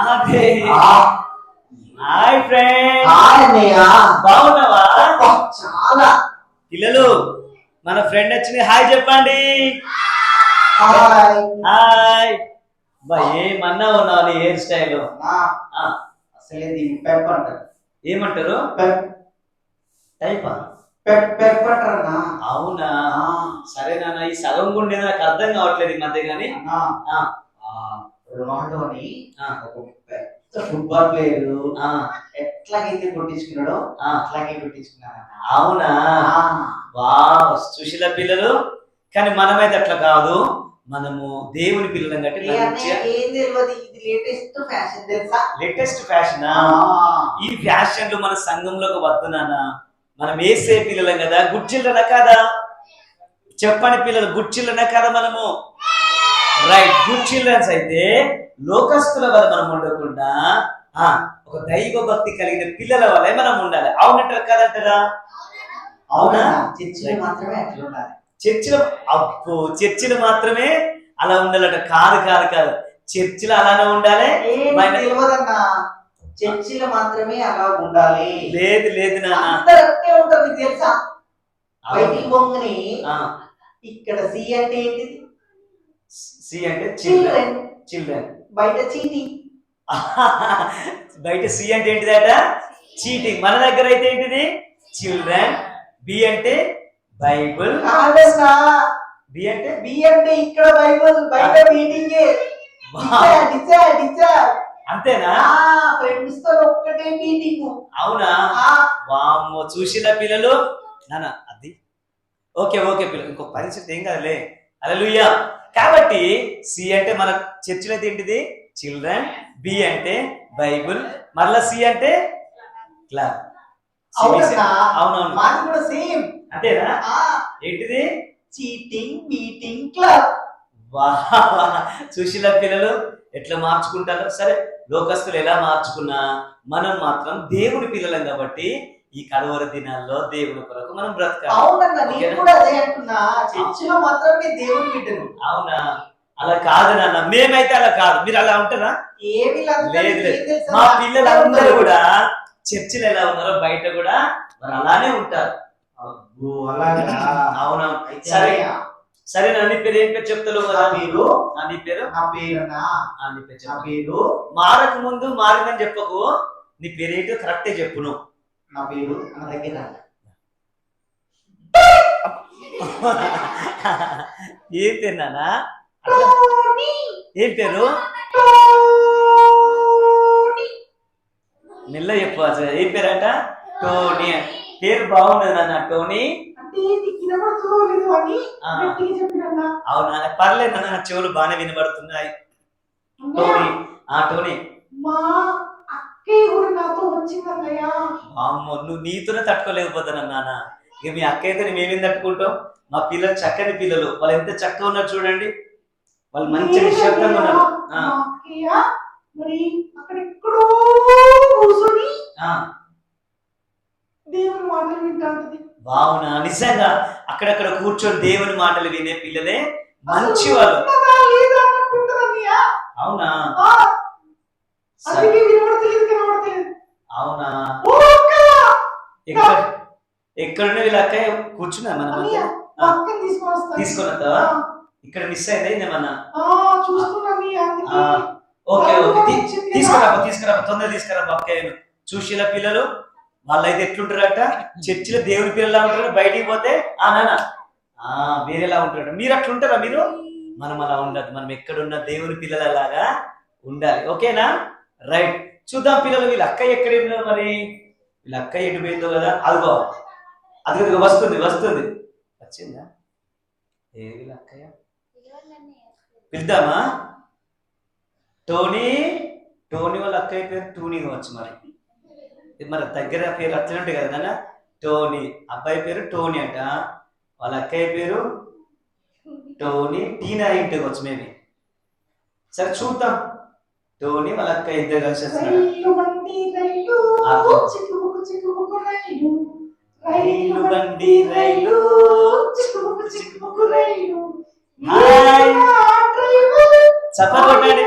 అదే hi friend. బాగున్నావా? చాలా. పిల్లలు మన ఫ్రెండ్ వచ్చింది, హాయ్ చెప్పండి. Hi hi. ఏమన్నా ఉన్నావు నీ హెయిర్ స్టైల్? అసలు ఇది పెప్ అంటారు. ఏమంటారు? టైపా? అవునా? సరే నాన్న, ఈ సగం గుండె నాకు అర్థం కావట్లేదు ఈ మధ్య. కానీ రొనాల్డోని ఫుట్బాల్ ప్లేయర్ ఎట్లాగైతే కొట్టించుకున్నాడో అట్లాగే కొట్టించుకున్నాడు. అవునా? వా సుశీల పిల్లలు. కానీ మనమైతే అట్లా కాదు, మనము దేవుని పిల్లలం కట్టి లేటెస్ట్ ఫ్యాషన్. ఈ ఫ్యాషన్లు మన సంఘంలోకి వద్దునానా. మనం వేసే పిల్లలం కదా, గుడ్చిల్లనా కాదా? చెప్పని పిల్లలు గుడ్చిల్లనా కదా మనము? రైట్, గుడ్ చిల్డ్రన్స్ అయితే లోకస్తుల వల్ల మనం ఉండకుండా ఒక దైవ భక్తి కలిగిన పిల్లల వల్లే మనం ఉండాలి. అవునంటారు కదంటారా? అవునా? చర్చిలో మాత్రమే అట్లా ఉండాలి. చర్చిలు మాత్రమే అలా ఉండాలట. కాదు కాదు కాదు, చర్చిలో అలానే ఉండాలి. చర్చిలో మాత్రమే అలా ఉండాలి. లేదు లేదు నాన్న, ఉంటుంది తెలుసా? బయటికి పొంగని ఇక్కడ సి అంటే ఏంటిది? సి అంటే చిల్డ్రన్. చిల్డ్రన్. బయట చీటింగ్. బయట సి అంటే ఏంటిదట? చీటింగ్. మన దగ్గర అయితే ఏంటిది? చిల్డ్రన్. బి అంటే బైబుల్. బి అంటే ఇక్కడ బైబుల్, బయట మీటింగ్. అంతేనా? ఫ్రెండ్స్ తో ఒక్కటే మీటింగ్. అవునా? వామ్మో చూసిన పిల్లలు నాన్న అది. ఓకే ఓకే పిల్లలు, ఇంకో పరిస్థితి ఏం కాదులే. హల్లెలూయా. కాబట్టి సి అంటే మన చర్చిలో అయితే ఏంటిది? చిల్డ్రన్. బి అంటే బైబుల్. మరలా సి అంటే క్లబ్. అవునవును, సేమ్. అంతేనా? ఏంటిది? Cheating meeting club. సుశీల పిల్లలు ఎట్లా మార్చుకుంటారో సరే, లోకస్తులు ఎలా మార్చుకున్నా మనం మాత్రం దేవుని పిల్లలం కాబట్టి ఈ కలువర దినాల్లో దేవుని కొరకు మనం బ్రతకాలి. అవునన్నా, నేను కూడా అదే అంటున్నా. చర్చిలో మాత్రం నేను దేవుని బిడ్డను. అవునా? అలా కాదు నాన్న, మేమైతే అలా కాదు. మీరు అలా ఉంటారా? ఏమి లేదు. మా పిల్లలందరూ కూడా చర్చిలో ఎలా ఉన్నారో బయట కూడా మరి అలానే ఉంటారు. అవునా? సరే సరే నా నీ పేరు ఏం పేరు చెప్తావు కదా? మీరు నీ పేరు? నా పేరు మారక ముందు మారిందని చెప్పకు. నీ పేరు ఏంటో కరెక్టే చెప్పును. నా పేరు నా దగ్గర ఏం పేరు నానా? ఏం పేరు? మెల్ల చెప్పు. ఏం పేరంట? టోనీ. పేరు బాగున్నది నాన్న, టోనీ. అవునా? పర్లేదు నాన్న, చెవులు బాగానే వినబడుతున్నాయి. టోనీ. టోనీ. అమ్మో, నువ్వు నీతోనే తట్టుకోలేకపోతున్నా నాన్న. ఇక మీ అక్క అయితే మేమేం తట్టుకుంటాం? మా పిల్లలు చక్కని పిల్లలు, వాళ్ళు ఎంత చక్కగా ఉన్నారు చూడండి. వాళ్ళు మంచి నిశ్శబ్దంగా ఉన్నారు. దేవుని మాటలు వింటుంది. బావునా? నిజంగా అక్కడక్కడ కూర్చొని దేవుని మాటలు వినే పిల్లలే మంచి వాళ్ళు. అవునా? అవునా? ఎక్కడున్న వీళ్ళ అక్క కూర్చున్నా మనం తీసుకొని వస్తావా? ఇక్కడ మిస్ అయిందా ఏమన్నా? ఓకే ఓకే, తీసుకురా తొందర తీసుకురా అక్కయ్యను. చూసిల పిల్లలు వాళ్ళైతే ఎట్లుంటారట? చర్చిలో దేవుని పిల్లలా ఉంటారు, బయటికి పోతే నాన్న వేరేలా ఉంటారు. మీరు అట్లుంటారా? మీరు మనం అలా ఉండదు. మనం ఎక్కడున్న దేవుని పిల్లలలాగా ఉండాలి. ఓకేనా? రైట్. చూద్దాం పిల్లలు, వీళ్ళ అక్క ఎక్కడైందో మరి. వీళ్ళ అక్క ఎటు పోయిందో కదా. అదిగో అది వస్తుంది వస్తుంది. వచ్చిందా? ఏ వీళ్ళ అక్కయ్య? పిలుద్దామా? టోనీ. టోనీ వాళ్ళ అక్కయ్య పేరు టూనీ కావచ్చు మరి. మరి దగ్గర పేరు వచ్చినట్టు కదా నాన్న. టోనీ. అబ్బాయి పేరు టోనీ అంట, వాళ్ళ అక్కయ్య పేరు టోనీ. టీనా ఇంటి కావచ్చు మేబీ. సరే చూద్దాం. టోనీ వాళ్ళ అక్కయ్య ఇద్దరు కలిసి వస్తున్నారు. రైలు బండి రైలు చప్పట్లు కొట్టండి.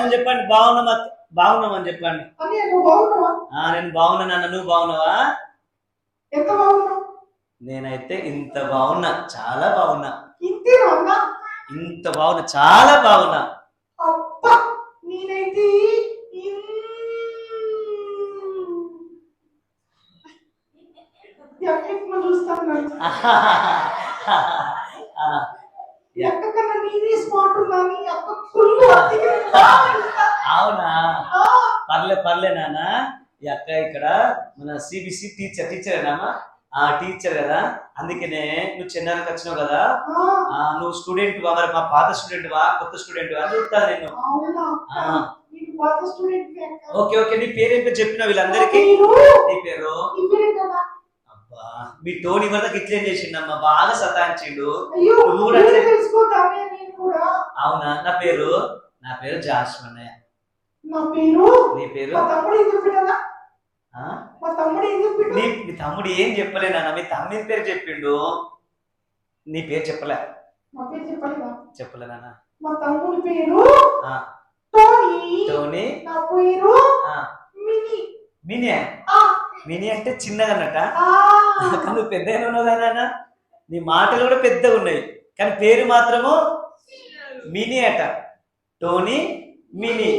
బాగున్నాను చెప్పండి. బాగున్నామని చెప్పండి. అన్నయ్య నువ్వు బాగున్నావా? నేను బాగున్నాను అన్న, నువ్వు బాగున్నావా? ఎంత బాగున్నావు? నేనైతే ఇంత బాగున్నా, చాలా బాగున్నా. ఇంతేనా అన్నా? ఇంత బాగున్నా, చాలా బాగున్నా. అబ్బా నేనైతే ఎక్కడ చూస్తాను. ఎక్క కన్నా నేనే స్మార్ట్ ఉన్నాను. ఎక్క ఫుల్ అవునా? పర్లే నాన్న. ఈ అక్క ఇక్కడ మన సిబిసి టీచర్ నామా, టీచర్ కదా. అందుకనే నువ్వు చెన్నైకి వచ్చినావు కదా, నువ్వు స్టూడెంట్ వా, మరి మా పాత స్టూడెంట్ వా కొత్త స్టూడెంట్ వా చూస్తాను నేను. ఓకే నీ పేరు ఏంటో చెప్పిన వీళ్ళందరికీ. నీ పేరు? అబ్బా మీ టోన్ ఇవ్వడానికి ఇట్లేం చేసిండమ్మా, బాగా సతాయించిండు. నువ్వు కూడా. అవునా? నా పేరు జాస్మిన్ అన్నయ్య. నీ పేరు? మీ తమ్ముడు ఏం చెప్పలేనా? మీ తమ్ముడి పేరు చెప్పిండు, నీ పేరు చెప్పలే. చెప్పలేనా? మా తమ్ముడి పేరు టోనీ. నా పేరు మినీ. మినీ అంటే చిన్నగా అన్నట. నువ్వు పెద్దగా ఉన్నావు కదా, నీ మాటలు కూడా పెద్దగా ఉన్నాయి, కానీ పేరు మాత్రము మినీ అట. Tony mini.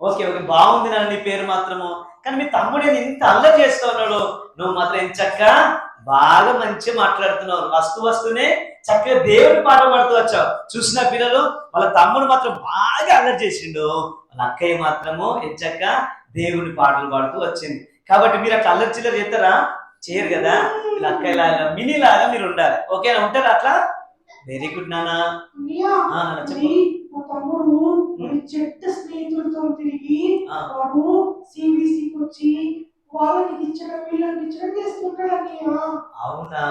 ఓకే బాగుంది నాన్న నీ పేరు మాత్రము. కానీ మీ తమ్ముడు ఇంత అల్లరి చేస్తూ ఉన్నాడు, నువ్వు మాత్రం చక్కగా బాగా మంచిగా మాట్లాడుతున్నావు. వస్తూనే చక్కగా దేవుడి పాట పాడుతూ వచ్చావు. చూసిన పిల్లలు వాళ్ళ తమ్ముడు మాత్రం బాగా అల్లరి చేసిండు, వాళ్ళ అక్కయ్య మాత్రము ఎంచక్క దేవుడి పాటలు పాడుతూ వచ్చింది. కాబట్టి మీరు అట్లా అల్లరి చిల్లర చేస్తారా? చేయరు కదా. వీళ్ళ అక్కయ్య లాగా మినీ లాగా మీరు ఉండాలి. ఓకేనా? ఉంటారా అట్లా? వెరీ గుడ్ నాన్న. చెట్ట స్నేహితులతో తిరిగి వాడు సిబిసికి వచ్చి వాళ్ళకి ఇచ్చడం వీళ్ళకి ఇచ్చడం చేస్తుంటాడని. అవునా?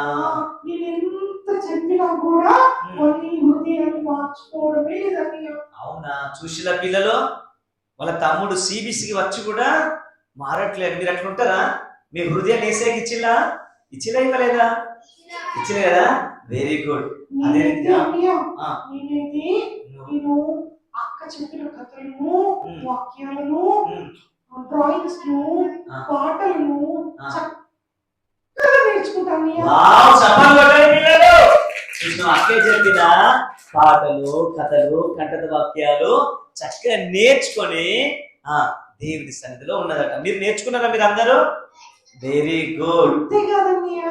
నేను ఎంత చెప్పినా కూడా కొన్ని హృదయాన్ని మార్చుకోవడమే లేదని. అవునా? చూసిన పిల్లలు వాళ్ళ తమ్ముడు సిబిసికి వచ్చి కూడా మారట్లేదు. మీరు అట్లా ఉంటారా? మీ హృదయాన్ని ఏసైకి ఇచ్చిలా ఇవ్వలేదా? ఇచ్చలే కదా. Very good. అదే నేను అక్క చెప్పిన కథలను, వాక్యాలను, డ్రాయింగ్స్ ను, పాటలను చక్కగా నేర్చుకుంటాను. అక్కే చెప్పిన పాటలు, కథలు, కంఠత వాక్యాలు చక్కగా నేర్చుకొని దేవుడి సన్నిధిలో ఉన్నదట. మీరు నేర్చుకున్నారా మీరు అందరూ? Very good. అంతే కాదన్నయ్య,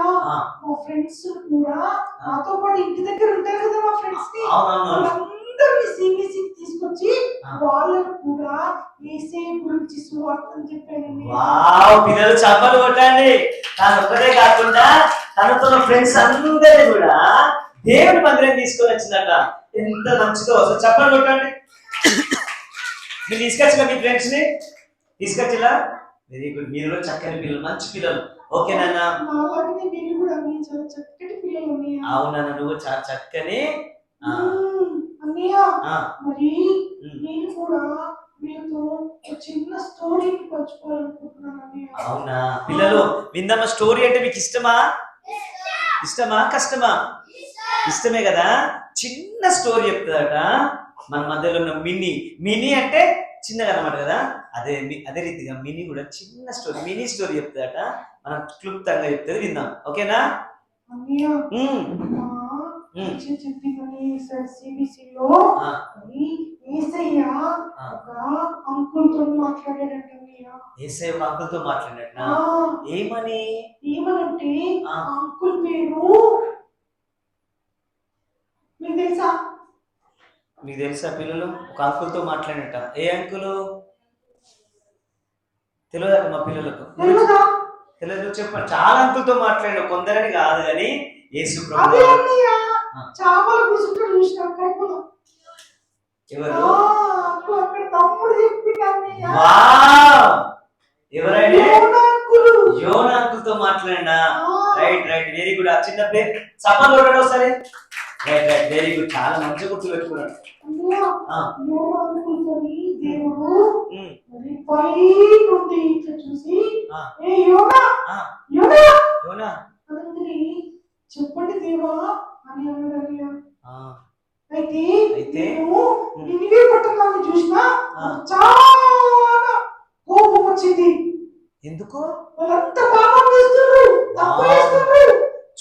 మా ఫ్రెండ్స్ కూడా నాతో పాటు ఇంటి దగ్గర ఉంటారు కదా, మా ఫ్రెండ్స్ ని అందరినీ సిబిసి తీసుకొచ్చి వాళ్ళకు కూడా యేసయ్య గురించి సువార్త చెప్పానండి. వావ్ పిల్లలు చప్పట్లు కొట్టండి. తను ఒక్కటే కాకుండా తనతో ఫ్రెండ్స్ అందరినీ కూడా దేవుడి మందిరం తీసుకొని వచ్చిందట. ఎంత మంచిదో. అసలు చప్పట్లు కొట్టండి. మీరు తీసుకొచ్చిన మీ ఫ్రెండ్స్ ని తీసుకొచ్చిలా? Very good. మీరు కూడా చక్కని పిల్లలు, మంచి పిల్లలు. ఓకేనా? అవునన్నా, నువ్వు చాలా చక్కని. మరి నేను కూడా మీతో చిన్న స్టోరీ పంచుకోవాలనుకుంటున్నాను. అవునా? పిల్లలు విందమ్మా, స్టోరీ అంటే మీకు ఇష్టమా కష్టమా? ఇష్టమే కదా. చిన్న స్టోరీ చెప్తుందట. మన మధ్యలో ఉన్న మినీ అంటే చిన్నగా అన్నమాట కదా. అదే రీతిగా మినీ కూడా చిన్న స్టోరీ, మినీ స్టోరీ చెప్తుందట. మనం క్లుప్తంగా చెప్తుంది, విందాం. ఓకేనా? అంకుల్తో మాట్లాడాడు. ఏమనంటే అంకుల్ పేరు మీకు తెలుసా పిల్లలు? ఒక అంకుల్తో మాట్లాడట. ఏ అంకులు తెలియదట మా పిల్లలకు. తెలియదు, చెప్పండి. చాలా అంకుల్తో మాట్లాడాడు, కొందరని కాదు కానీ యేసు ప్రభు. ఎవరు? ఎవరైనా యోనా అంకుల్తో మాట్లాడినా. Right very good. ఆ చిన్న పేరు సపన్ కొట్టండి ఒకసారి. Right very good. చాలా మంచిగా గుర్తు పెట్టుకున్నాడు. చెప్పండి దేవా అని అన్నాడు. అయితే పట్టణాన్ని చూసినా చాలా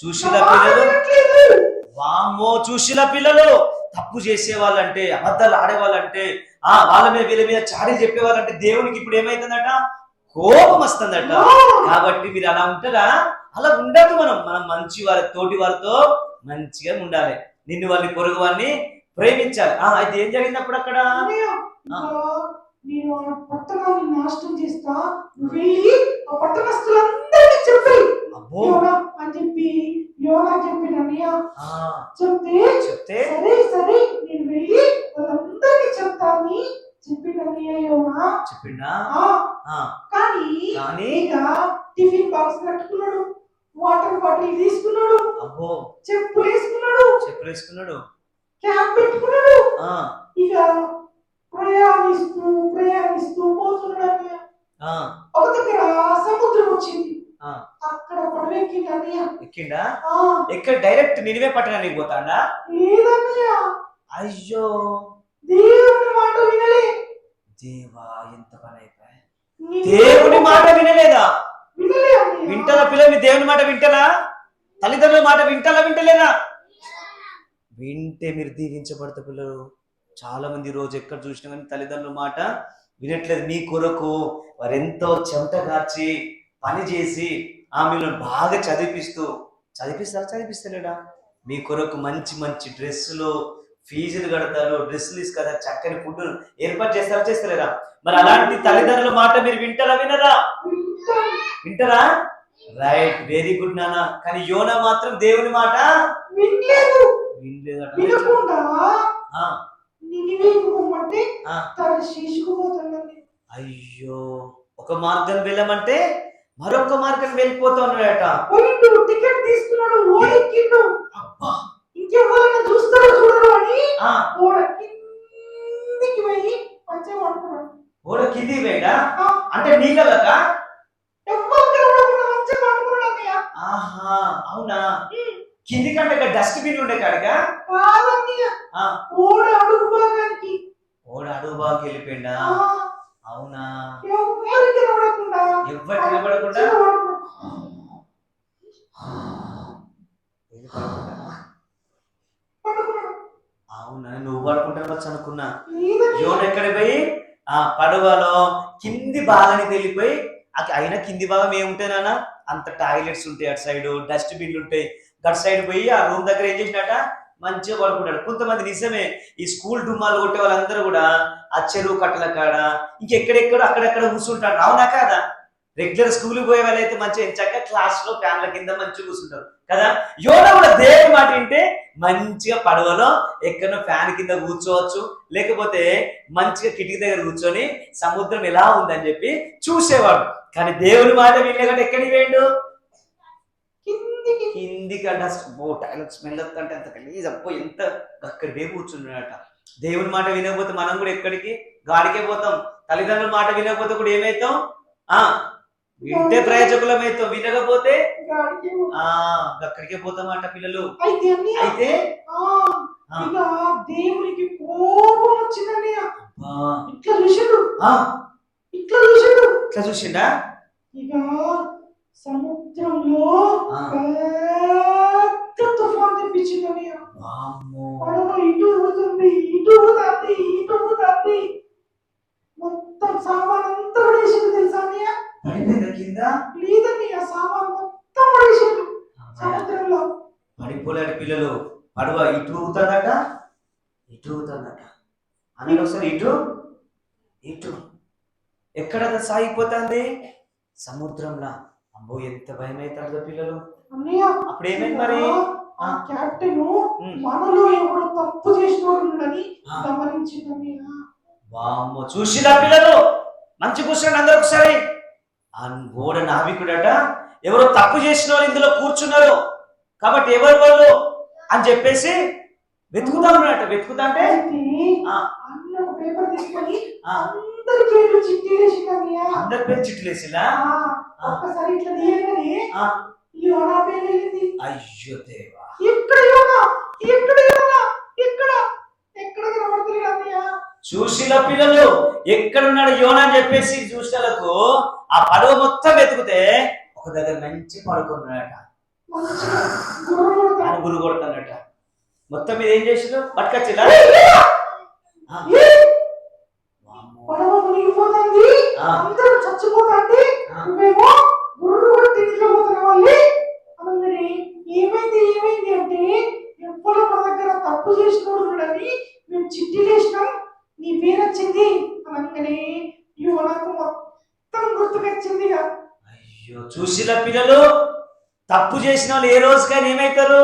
సుశీల పిల్లలు, వామ్మో సుశీల పిల్లలు తప్పు చేసే వాళ్ళంటే, అబద్ధాలు ఆడేవాళ్ళంటే, వాళ్ళ మీద వీళ్ళ మీద చాడీ చెప్పేవాళ్ళంటే దేవునికి ఇప్పుడు ఏమైతుందట, కోపం వస్తుందట. కాబట్టి మీరు అలా ఉంటారా? అలా ఉండదు. మనం మంచి వారి తోటి వారితో మంచిగా ఉండాలి. నిన్ను వాళ్ళని పొరుగు వారిని ప్రేమించాలి. అయితే ఏం జరిగినప్పుడు అక్కడ నేను ఆ పట్టణాన్ని నాశనం చేస్తా, వెళ్ళి ఆ పట్టణస్తులందరికీ చెప్పి అని చెప్పి యోనా చెప్పినయ్యా. చెప్తే సరే సరే నేను వెళ్ళి వాళ్ళందరికీ చెప్తాను చెప్పినయ్యా యోనా. చెప్పిండా? కానీ ఇక టిఫిన్ బాక్స్ కట్టుకున్నాడు, వాటర్ బాటిల్ తీసుకున్నాడు, చెప్పులు వేసుకున్నాడు, క్యాప్ పెట్టుకున్నాడు. ఇక ప్రయాణిస్తూ పోతున్నాడు. ఒక దగ్గర సముద్రం వచ్చింది, అక్కడ ఎక్కిండా? ఎక్కడ డైరెక్ట్ నినివే పట్టణానికి పోతాడా? లేదన్నయ్య. అయ్యో, దేవుని మాట వినలే. దేవా, ఎంత పని అయిపోయా. దేవుని మాట వినలేదా? వింటారా పిల్లలు? మీ దేవుని మాట వింటారా? తల్లిదండ్రుల మాట వింటలేదా? వింటే మీరు దీవించబడతా పిల్లలు. చాలా మంది రోజు ఎక్కడ చూసినా కానీ తల్లిదండ్రుల మాట వినట్లేదు. మీ కొరకు వారెంతో చెమట కార్చి పని చేసి ఆమెను బాగా చదివిస్తలేడా? మీ కొరకు మంచి మంచి డ్రెస్సులు, ఫీజులు కడతారు, డ్రెస్సులు తీసుకురా, చక్కని ఫుడ్ ఏర్పాటు చేస్తలేరా? మరి అలాంటి తల్లిదండ్రుల మాట మీరు వినరా? వింటారా? రైట్, వెరీ గుడ్ నాన్న. కానీ యోనా మాత్రం దేవుని మాట వినలేదట. అయ్యో, ఒక మార్గం వెళ్ళమంటే మరొక మార్గం వెళ్ళిపోతా ఉన్నాడట. టికెట్ తీసుకున్నాడు, ఓడెక్కిండు. ఇంకెవరైనా చూస్తారో చూడరు అని కిందికి పోయి మంచిగా పడుకున్నాడు. ఓడ కిందికి పోయినా అంటే నీళ్ళక? ఆహా, అవునా? కింది కంటే డస్ట్ బిన్ ఉండే కాడిగా? ఓడ అడుగు భాగానికి వెళ్ళిపోయిందా? అవునా? ఎవరికి కనబడకుండా అవునా? నువ్వు పడుకుంటావచ్చు అనుకున్నా. యోన ఎక్కడ పోయి పడవలో కింది భాగానికి వెళ్ళిపోయి, అయినా కింది భాగం ఏముంటాయి అంత టాయిలెట్స్ ఉంటాయి, అటు సైడ్ డస్ట్ బిన్లు ఉంటాయి. అటు సైడ్ పోయి ఆ రూమ్ దగ్గర ఏం చేసినట, మంచిగా పడుకుంటాడు. కొంతమంది నిజమే ఈ స్కూల్ డుమ్మాలు కొట్టే వాళ్ళందరూ కూడా ఆ చెరువు కట్టల కాడ ఇంకెక్కడెక్కడో అక్కడెక్కడ కూర్చుంటారు. అవునా కాదా? రెగ్యులర్ స్కూల్ పోయే వాళ్ళైతే మంచిగా చక్కగా క్లాస్ లో ఫ్యాన్ల కింద మంచిగా కూర్చుంటారు కదా. యోన కూడా దేవుని మాట వింటే మంచిగా పడవలో ఎక్కడో ఫ్యాన్ కింద కూర్చోవచ్చు, లేకపోతే మంచిగా కిటికీ దగ్గర కూర్చొని సముద్రం ఎలా ఉందని చెప్పి చూసేవాడు. కానీ దేవుని మాట వినలేకంటే ఎక్కడికి వేయండు? కిందికి టాయిలెట్ స్మెల్ వస్తుంటే అంత గలీజ్ అప్పో, ఎంత అక్కడి పోయి కూర్చున్నాడట. దేవుని మాట వినకపోతే మనం కూడా ఎక్కడికి? గాడికే పోతాం. తల్లిదండ్రుల మాట వినకపోతే కూడా ఏమైతాం? వింటే ప్రయోజకులం అవుతాం, వినకపోతే అక్కడికే పోతామాట పిల్లలు. అయితే దేవునికి కోపం వచ్చిందని ఇట్లా చూసిండా? ఇక సముద్రంలో పెద్ద తుఫాన్ తెప్పించిందని. ఇటు ఊతుంది, మొత్తం సామాన్ అంతా పడేసింది తెలుసా? లేదండి, ఆ సామాన్ మొత్తం పడేసిండు సముద్రంలో. పడిపోలేడు పిల్లలు. పడవ ఇటు ఊగుతుందట అన్నాడు. ఒకసారి ఇటు ఎక్కడ సాగిపోతుంది? సముద్రంలో. అమ్మో, ఎంత భయం అవుతాడు పిల్లలు. అప్పుడు ఏమైంది మరి? ఆ కెప్టెన్ మనలో ఎవడో తప్పు చేసినోడని గమనించింది. వామ్మో, చూసిరా పిల్లలు? మంచి కూర్చోండి అందరూ ఒకసారి. ఆ ఓడ నావికుడట ఎవరో తప్పు చేసిన వాళ్ళు ఇందులో కూర్చున్నారు, కాబట్టి ఎవరు వాళ్ళు అని చెప్పేసి వెతుకుతా ఉన్నాడట. వెతుకుతాంటే పేపర్ తీసుకొని అందరి పేర్లు చిట్లు వేసిలా. ఒక్కసారి ఇట్లా తీయగానే యోనా పేరు వెళ్ళింది. అయ్యో దేవా, ఎక్కడ కనబడుతుంది అన్నయ్య? చూసిన పిల్లలు ఎక్కడున్నాడు యోనా అని చెప్పేసి చూసినలకు ఆ పడవ మొత్తం వెతుకుతే ఒక దగ్గర మంచి పడుకున్నాడట. మంచిగా గుర్రు కొడతా. అని గురు కొడతానట. మొత్తం మీద ఏం చేసిరు? పట్టుకొచ్చిలా? పడవ మునిగిపోతుంది, ఆ. అందరూ చచ్చిపోతాండి, ఆ. నువ్వేమో గుర్రు కొట్టి నిద్రపోతున్నావు వాళ్ళి అనగానే ఏమైంది ఏమైంది అంటే ఎవ్వరో మన దగ్గర తప్పు చేసినోడుని మేము చిట్టీలు వేసినాం, నీ పేరు వచ్చింది అనగానే నాకు మొత్తం గుర్తుకొచ్చింది ఇక. అయ్యో, చూసిలా పిల్లలు, తప్పు చేసిన వాళ్ళు ఏ రోజుకైనా ఏమవుతారు?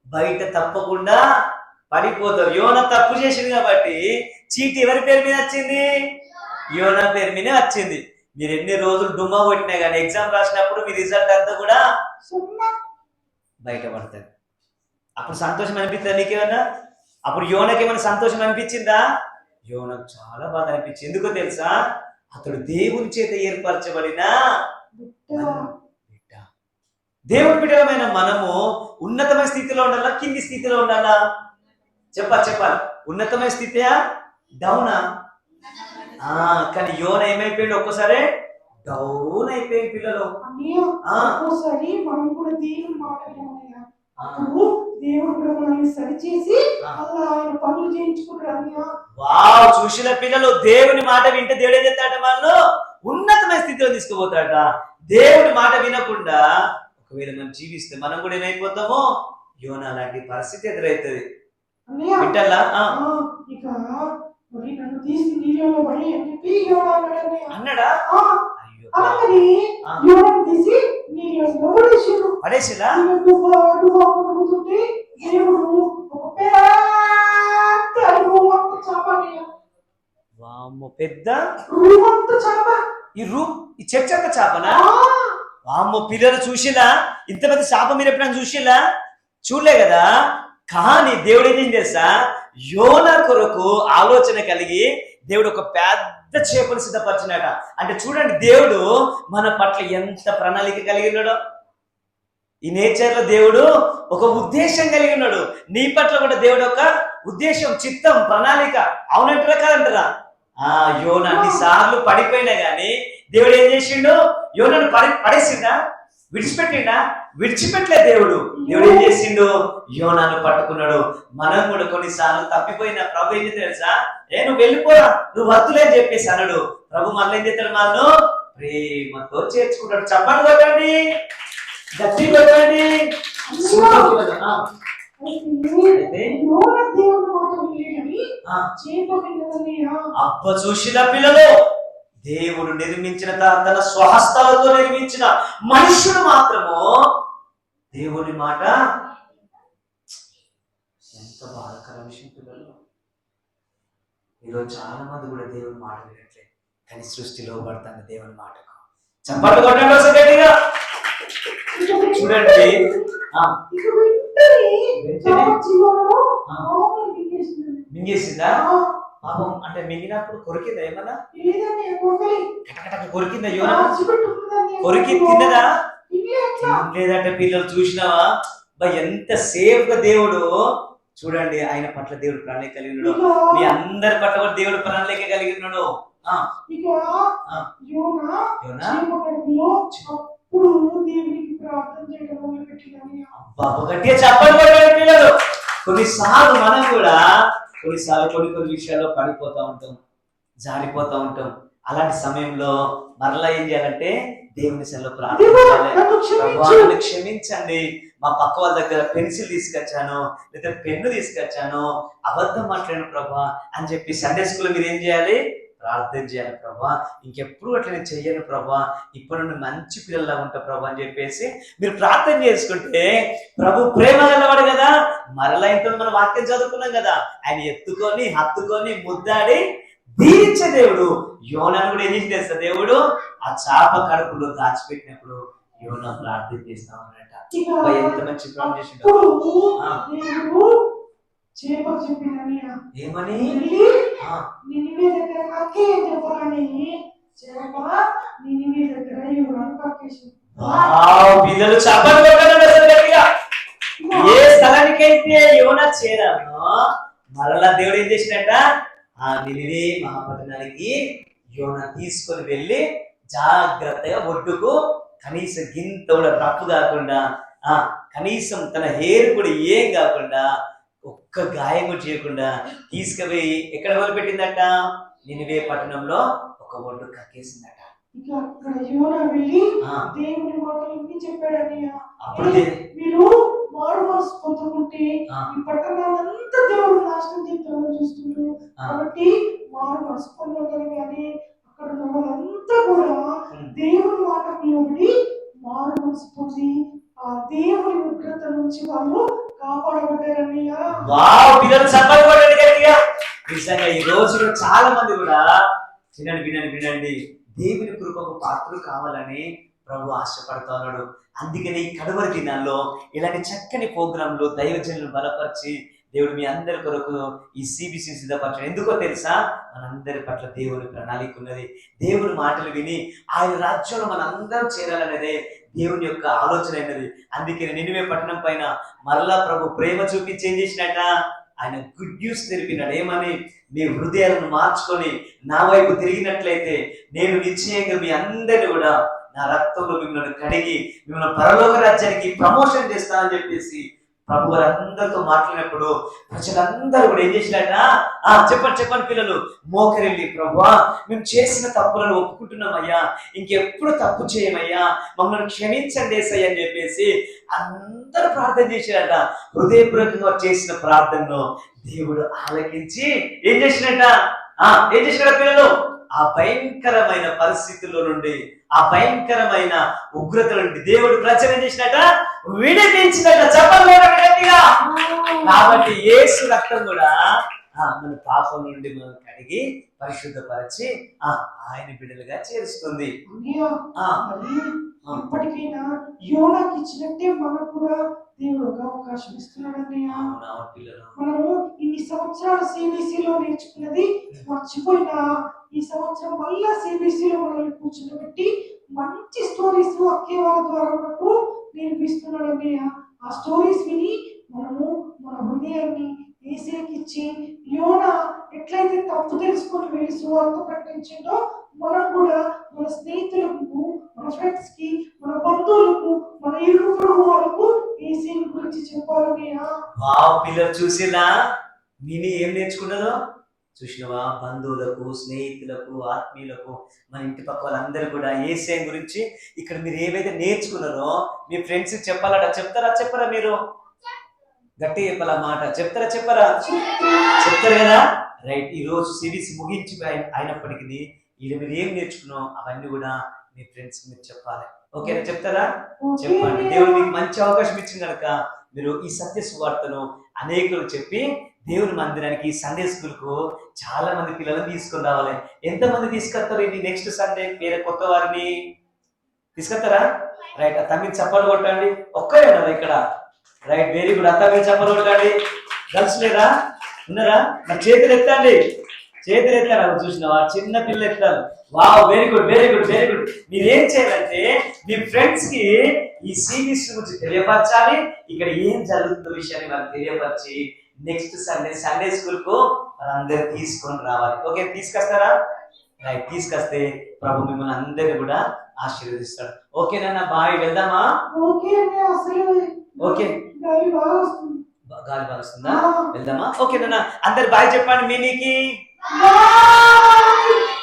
బయట తప్పకుండా పడిపోతారు. యోన తప్పు చేసింది కాబట్టి చీటి ఎవరి పేరు మీద వచ్చింది? యోన పేరు మీదే వచ్చింది. మీరు ఎన్ని రోజులు డుమ్మా కొట్టినా కానీ ఎగ్జామ్ రాసినప్పుడు మీ రిజల్ట్ అంతా కూడా సున్నా. బయటపడతారు. అప్పుడు సంతోషం అనిపిస్తుంది నీకేమన్నా? అప్పుడు యోనకి ఏమైనా సంతోషం అనిపించిందా? యోనకు చాలా బాధ అనిపించింది. ఎందుకో తెలుసా? అతడు దేవుని చేత ఏర్పరచబడిన బిడ్డ. దేవుని బిడ్డలమైన మనము ఉన్నతమైన స్థితిలో ఉండాలా, కింది స్థితిలో ఉండాలా? చెప్పాలి. ఉన్నతమైన స్థితియా, డౌనా? కానీ యోన ఏమైపోయాడు? ఒక్కసారి డౌన్ అయిపోయింది పిల్లలు. ఒక్కోసారి మనం కూడా దేవుని మాట వినాలయ్యా. అప్పుడు దేవుడు కూడా మనల్ని సరిచేసి అలా ఆయన పనులు చేయించుకుంటారు అన్నయ్య. వావ్, చూసిన పిల్లలు, దేవుని మాట వింటే దేవుడు ఏం చేస్తాడ? వాళ్ళు ఉన్నతమైన స్థితిలో తీసుకుపోతాడ. దేవుని మాట వినకుండా ఒకవేళ మనం జీవిస్తే మనం కూడా ఏమైపోతామో యోనా లాంటి పరిస్థితి ఎదురవుతుంది. వింటల్లా? ఇక మరి నన్ను తీసి నీళ్ళలో పడి అని చెప్పి యోనా అన్నాడా? అలాగని యోనాను తీసి నీళ్ళలో పడేసిండు. పడేసిలా? పడుతుంటే దేవుడు ఒక పెద్ద రూమంత చాపని, వామ్మో, పెద్ద రూమంత చాప, ఈ చర్చ అంత చాపనా? వామ్మో, పిల్లలు చూసిలా? ఇంత పెద్ద చాప మీరు ఎప్పుడైనా చూసిలా? చూడలే కదా. కానీ దేవుడు ఏం చేస్తా, యోనా కొరకు ఆలోచన కలిగి దేవుడు ఒక పెద్ద చేపలు సిద్ధపరిచినాట. అంటే చూడండి, దేవుడు మన పట్ల ఎంత ప్రణాళిక కలిగి ఉన్నాడో. ఈ నేచర్ లో దేవుడు ఒక ఉద్దేశం కలిగి ఉన్నాడు. నీ పట్ల కూడా దేవుడు ఒక ఉద్దేశం, చిత్తం, ప్రణాళిక. అవునంటారా కాదంటారా? యోనా అన్ని సార్లు పడిపోయినా గాని దేవుడు ఏం చేసిండు? యోనాను పడేసిండా? విడిచిపెట్టిండా? విడిచిపెట్టలే దేవుడు. దేవుడు ఏం చేసిండు? యోనాను పట్టుకున్నాడు. మనం కూడా కొన్నిసార్లు తప్పిపోయిన ప్రభు ఏం చేస్తాడు తెలుసా? నువ్వు వెళ్ళిపోరా, నువ్వు వద్దులే అని చెప్పేసి అన్నాడు. ప్రభు మళ్ళీ ఏం చేస్తాడు? మనను ప్రేమతో చేర్చుకుంటాడు. చప్పట్లు కొట్టండి, గట్టి కొట్టండి. అబ్బ, చూసిన పిల్లలు, దేవుడు నిర్మించిన తన స్వహస్తాలతో నిర్మించిన మనుషుడు మాత్రము దేవుని మాట. ఎంత బాధాకర విషయం పిల్లలు. ఈరోజు చాలా మంది కూడా దేవుని మాట వినట్లేదు, కానీ సృష్టిలో పడుతుంది దేవుని మాటకు. చప్పట్లు కొట్టండి ఒకసారి గట్టిగా. చూడండి, మింగేసిందా? పాపం, అంటే మింగినప్పుడు కొరికిందా? ఏమన్నా కొరికిందా? యోనా కొరికి తిన్నదా? లేదంటే పిల్లలు చూసినావా? ఎంత సేఫ్ గా దేవుడు, చూడండి, ఆయన పట్ల దేవుడు ప్రణాళిక కలిగి ఉన్నాడు. మీ అందరి పట్ల కూడా దేవుడు ప్రణాళిక కలిగి ఉన్నాడు. గట్టిగా చెప్పండి పిల్లలు. కొన్నిసార్లు మనం కూడా కొన్ని విషయాల్లో పడిపోతా ఉంటాం, జారిపోతా ఉంటాం. అలాంటి సమయంలో మరలా ఏం చేయాలంటే దేవుని సెల్లో ప్రార్థించాలి. క్షమించండి, మా పక్క వాళ్ళ దగ్గర పెన్సిల్ తీసుకొచ్చాను, లేదా పెన్ను తీసుకొచ్చాను, అబద్ధం మాట్లాడిన ప్రభా అని చెప్పి సండే స్కూల్ మీరు ఏం చేయాలి? ప్రార్థన చేయాలి. ప్రభా, ఇంకెప్పుడు అట్లా నేను చెయ్యను ప్రభా, ఇప్పుడు నుండి మంచి పిల్లల్లా ఉంటా ప్రభా అని చెప్పేసి మీరు ప్రార్థన చేసుకుంటే ప్రభు ప్రేమ గలవాడు కదా. మరలా ఇంట్లో మనం వాక్యం చదువుకున్నాం కదా, ఆయన ఎత్తుకొని హత్తుకొని ముద్దాడి దీవించే దేవుడు. యోనాను కూడా ఏం చేస్తా దేవుడు? ఆ చాప కడుపులో దాచిపెట్టినప్పుడు యోనా ప్రార్థన చేస్తా ఉన్నాడట. ఎంత మంచి ప్రార్థన చేసిండు. ఏమని? పిల్లలు చప్పట్లు కొట్టండి. ఏ స్థలానికైతే యోనా చేరానో మరలా దేవుడు ఏం చేసినట్ట? ఆ నినివే మహాపట్టణానికి యోనా తీసుకొని వెళ్ళి జాగ్రత్తగా ఒడ్డుకు కనీసం గింత కూడా రప్పు కాకుండా కనీసం తన హెయిర్ కూడా ఏం కాకుండా ఒక్క గాయం కూడా చేయకుండా తీసుకుపోయి ఎక్కడ వదిలిపెట్టిందట? నినివే పట్టణంలో ఒక ఒడ్డు కక్కేసిందట. ఇక అక్కడ యోనా వెళ్ళి దేవుని మాటలన్నీ చెప్పాడన్నయ్య. మీరు మారు మనసు పొందుకుంటే ఈ పట్టణాలంతా దేవుడు నాశనం చేద్దామని చూస్తున్నారు. కాబట్టి మారు మనసు పొందాలని కానీ అక్కడ ఉన్న వాళ్ళంతా కూడా దేవుని మాటకు లోబడి మారు మనసు పొంది ఆ దేవుని ఉగ్రత నుంచి వాళ్ళు కాపాడబడ్డారన్నయ్య. పిల్లలు చెప్పబడ్డారు గట్టిగా. నిజంగా ఈ రోజు చాలా మంది కూడా వినండి దేవుని కృపకు పాత్రలు కావాలని ప్రభు ఆశపడతా ఉన్నాడు. అందుకని ఈ కడవరి దినాల్లో ఇలాంటి చక్కని ప్రోగ్రాంలు దైవజనులను బలపరిచి దేవుడు మీ అందరి కొరకు ఈ CBC సిద్ధపరచడం ఎందుకో తెలుసా? మనందరి పట్ల దేవుని ప్రణాళిక ఉన్నది. దేవుని మాటలు విని ఆయన రాజ్యంలో మనందరం చేరాలనేదే దేవుని యొక్క ఆలోచన అయినది. అందుకని నినివే పట్టణం పైన మరలా ప్రభు ప్రేమ చూపించి ఏం చేసినట్ట? ఆయన గుడ్ న్యూస్ తెలిపినాడు. ఏమని? మీ హృదయాలను మార్చుకొని నా వైపు తిరిగినట్లయితే నేను నిశ్చయంగా మీ అందరిని కూడా నా రక్తంలో మిమ్మల్ని కడిగి మిమ్మల్ని పరలోక రాజ్యానికి ప్రమోషన్ చేస్తానని చెప్పేసి ప్రభు వారందరితో మాట్లాడినప్పుడు ప్రజలందరూ కూడా ఏం చేసినట్ట? చెప్పండి పిల్లలు, మోకరిల్లి ప్రభువా మేము చేసిన తప్పులను ఒప్పుకుంటున్నామయ్యా, ఇంకెప్పుడు తప్పు చేయమయ్యా, మమ్మల్ని క్షమించండి యేసయ్యా అని చెప్పేసి అందరూ ప్రార్థన చేశారట. హృదయపూర్వకంగా చేసిన ప్రార్థనను దేవుడు ఆలకించి ఏం చేసినట్ట? పిల్లలు ఆ భయంకరమైన పరిస్థితుల్లో నుండి, ఆ భయంకరమైన ఉగ్రత నుండి దేవుడు ప్రజలు ఏం చేసినట్ట? విడిపించినట్ట. చెప్పలేరు గట్టిగా. కాబట్టి యేసు రక్తం కూడా మన పాపం నుండి మనం కడిగి పరిశుద్ధపరిచి ఆయన బిడ్డలుగా చేరుస్తుంది. ఇప్పటికైనా యోనాకి ఇచ్చినట్టే మనకు కూడా దేవుడు ఒక అవకాశం ఇస్తున్నాడు అన్నయ్య. మనము ఇన్ని సంవత్సరాలు CBCలో నేర్చుకున్నది మర్చిపోయినా ఈ సంవత్సరం మళ్ళా CBCలో మనల్ని కూర్చుండబెట్టి మంచి స్టోరీస్ అక్కే వాళ్ళ ద్వారా మనకు నేర్పిస్తున్నాడు అన్నయ్య. ఆ స్టోరీస్ విని మనము మన హృదయాన్ని యేసుకి ఇచ్చి యోనా ఎట్లయితే తప్పు తెలుసుకొని వెళ్ళి సువార్త ప్రకటించిందో మనం కూడా మన స్నేహితులకు, మన ఫ్రెండ్స్ కి, మన బంధువులకు, మన ఇరుగు పొరుగు వాళ్ళకు యేసు గురించి చెప్పాలన్నయ్య. పిల్లలు చూసినా నేను ఏం నేర్చుకున్నారో చూసినవా? బంధువులకు, స్నేహితులకు, ఆత్మీయులకు, మన ఇంటి పక్క వాళ్ళందరూ కూడా యేసు గురించి ఇక్కడ మీరు ఏవైతే నేర్చుకున్నారో మీ ఫ్రెండ్స్ చెప్పాలట. చెప్పరా? మీరు గట్టి చెప్పాల మాట. చెప్పరా? చెప్తారు కదా. రైట్. ఈ రోజు CBC ముగించి అయినప్పటికీ ఇది మీరు ఏం నేర్చుకున్నావు అవన్నీ కూడా మీ ఫ్రెండ్స్ మీరు చెప్పాలి. ఓకేనా? చెప్తారా? చెప్పండి. దేవుడు మీకు మంచి అవకాశం ఇచ్చింది కనుక మీరు ఈ సత్య సువార్తను అనేకులు చెప్పి దేవుని మందిరానికి, సండే స్కూల్ కు చాలా మంది పిల్లలను తీసుకొని రావాలి. ఎంతమంది తీసుకొస్తారు? ఇది నెక్స్ట్ సండే వేరే కొత్త వారిని తీసుకొస్తారా? రైట్. తమిళ చప్పలు కొట్టండి. ఒక్కరే ఉన్నారా ఇక్కడ? Right, very good. అంతా మీరు చెప్పలు కొట్టండి. గర్ల్స్ లేరా? ఉన్నారా? మరి చేతులు ఎత్తండి. చూసినావా? చిన్న పిల్లలు ఎత్తారు. Wow, very good. మీరేం చేయాలంటే మీ ఫ్రెండ్స్ కి ఈ CBC గురించి తెలియపరచాలి. ఇక్కడ ఏం జరుగుతుందో విషయాన్ని వాళ్ళకి తెలియపరిచి నెక్స్ట్ సండే స్కూల్ కు అందరు తీసుకొని రావాలి. ఓకే, తీసుకొస్తారా? రైట్. తీసుకొస్తే ప్రభు మిమ్మల్ని అందరినీ కూడా ఆశీర్వదిస్తాడు. ఓకేనా? బాయ్, వెళ్దామా? ఓకే, గాలి బాగా వస్తుందా? వెళ్దామా? ఓకేనా? అందరు బాయ్ చెప్పండి. మినీకి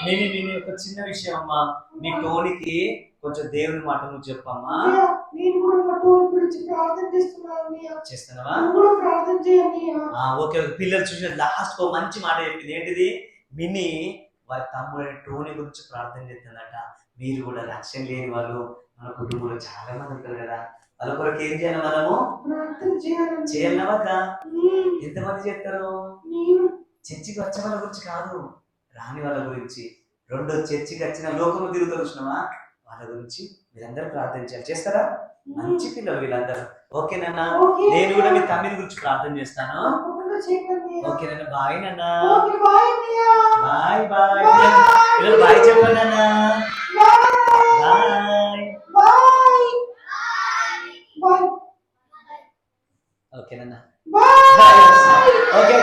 మినీ ఒక చిన్న విషయం అమ్మా. మీ టోనికి కొంచెం దేవుని మాట నువ్వు చెప్పమ్మా. చేస్తున్నావా? ఓకే. పిల్లలు చూసిన లాస్ట్ మంచి మాట చెప్పింది. ఏంటిది? మినీ వారి తమ్ముడు టోనీ గురించి ప్రార్థన చేస్తుందట. మీరు కూడా రక్షణ లేని వాళ్ళు మన కుటుంబంలో చాలా మంది ఉంటారు కదా, వాళ్ళ కొరకు ఏం చేయాలి? మనము చేయాలన్నా వద్దా? ఎంతమంది చెప్తారు? చర్చికి వచ్చే వాళ్ళ గురించి కాదు, రాని వాళ్ళ గురించి. రెండో చర్చికి వచ్చిన లోకము తిరుగుతారు చూసినావా, వాళ్ళ గురించి మీరందరూ ప్రార్థన చేయాలి. చేస్తారా? మంచి పిల్లలు వీళ్ళందరూ. ఓకేనన్నా? నేను కూడా మీ తమ్మిని గురించి ప్రార్థన చేస్తాను. ఓకేనన్నా? బాయ్ నాన్నా. బాయ్ పిల్లలు బాయ్ చెప్పండి అన్నా. ఓకేనన్నా? ఓకే.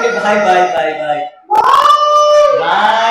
బాయ్.